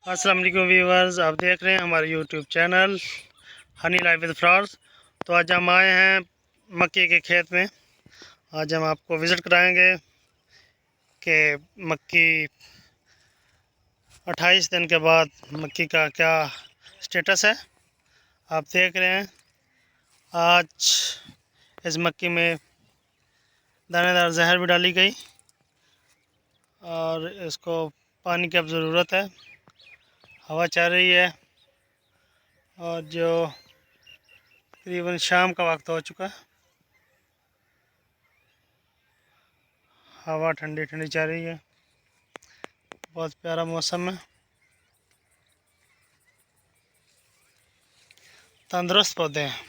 अस्सलाम वालेकुम व्यूवर्स, आप देख रहे हैं हमारे YouTube channel Honey life with flowers. तो आज हम आए हैं मक्के के खेत में। आज हम आपको विज़िट कराएंगे कि मक्की 28 दिन के बाद मक्की का क्या स्टेटस है। आप देख रहे हैं आज इस मक्की में दानेदार जहर भी डाली गई और इसको पानी की अब ज़रूरत है। हवा चल रही है और जो तकरीबन शाम का वक्त हो चुका है, हवा ठंडी ठंडी चल रही है, बहुत प्यारा मौसम है। तंदुरुस्त पौधे हैं।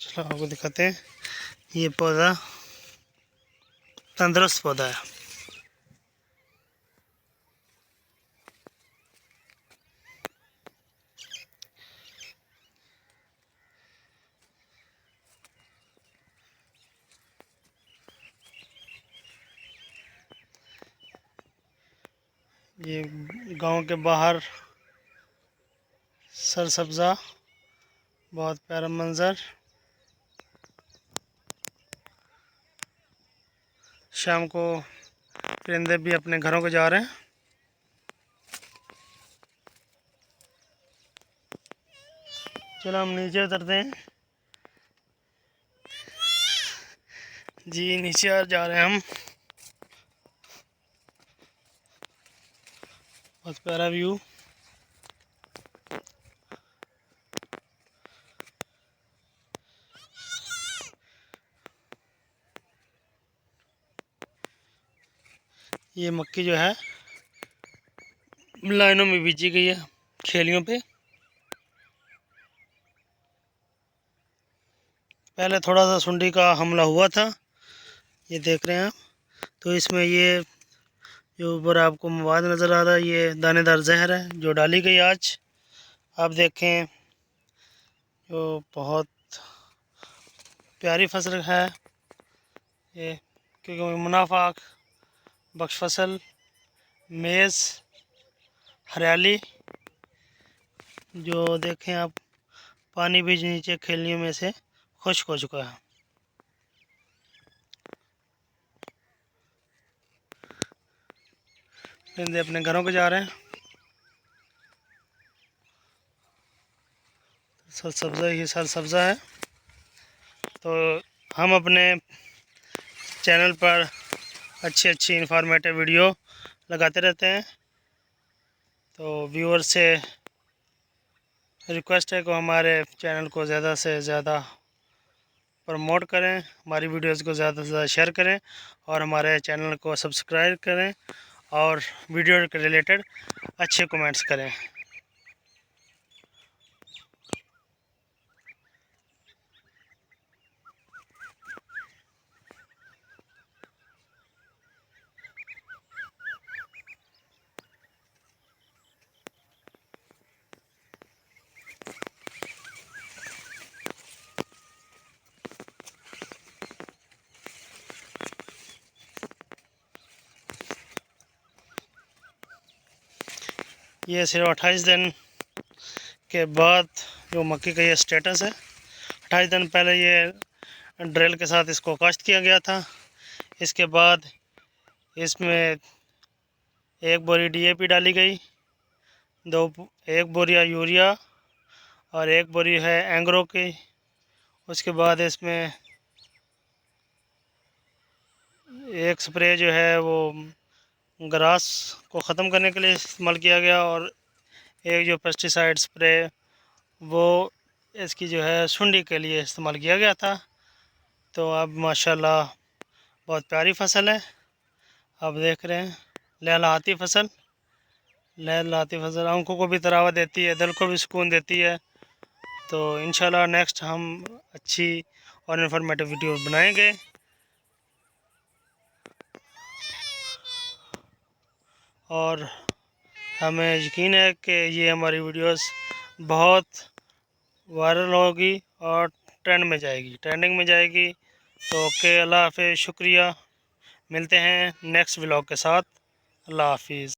चलो आपको दिखाते हैं, ये पौधा तंदुरुस्त पौधा है। ये गांव के बाहर सरसब्जा, बहुत प्यारा मंजर। शाम को परिंदे भी अपने घरों को जा रहे हैं। चलो हम नीचे उतरते हैं जी, नीचे जा रहे हैं हम। बहुत प्यारा व्यू। ये मक्की जो है लाइनों में बीजी गई है, खेलियों पे। पहले थोड़ा सा सुंडी का हमला हुआ था, ये देख रहे हैं आप। तो इसमें ये जो ऊपर आपको मवाद नज़र आ रहा है, ये दानेदार जहर है जो डाली गई आज। आप देखें, जो बहुत प्यारी फसल है ये, क्योंकि मुनाफा बख्श फसल, मेज़, हरियाली। जो देखें आप, पानी भी नीचे खेलियों में से खुश्क हो चुका है। परिंदे अपने घरों को जा रहे हैं। सरसब्जा ही सरसब्जा है। तो हम अपने चैनल पर अच्छी इंफॉर्मेटिव वीडियो लगाते रहते हैं। तो व्यूअर से रिक्वेस्ट है कि हमारे चैनल को ज़्यादा से ज़्यादा प्रमोट करें, हमारी वीडियोस को ज़्यादा से ज़्यादा शेयर करें और हमारे चैनल को सब्सक्राइब करें और वीडियो के रिलेटेड अच्छे कमेंट्स करें। ये सिर्फ 28 दिन के बाद जो मक्की का ये स्टेटस है। 28 दिन पहले ये ड्रिल के साथ इसको काश्त किया गया था। इसके बाद इसमें 1 बोरी DAP डाली गई, एक बोरिया यूरिया और 1 बोरी है एंग्रो की। उसके बाद इसमें एक स्प्रे जो है वो ग्रास को ख़त्म करने के लिए इस्तेमाल किया गया और एक जो पेस्टिसाइड स्प्रे वो इसकी जो है सुंडी के लिए इस्तेमाल किया गया था। तो अब माशाल्लाह बहुत प्यारी फसल है। आप देख रहे हैं, लहलहाती फसल, लहलहाती फसल आंखों को भी तरावा देती है, दिल को भी सुकून देती है। तो इंशाल्लाह नेक्स्ट हम अच्छी और इन्फॉर्मेटिव वीडियो बनाएंगे। और हमें यकीन है कि ये हमारी वीडियोस बहुत वायरल होगी और ट्रेंडिंग में जाएगी। तो ओके, अल्लाह हाफिज़, शुक्रिया। मिलते हैं नेक्स्ट व्लॉग के साथ। अल्लाह हाफिज़।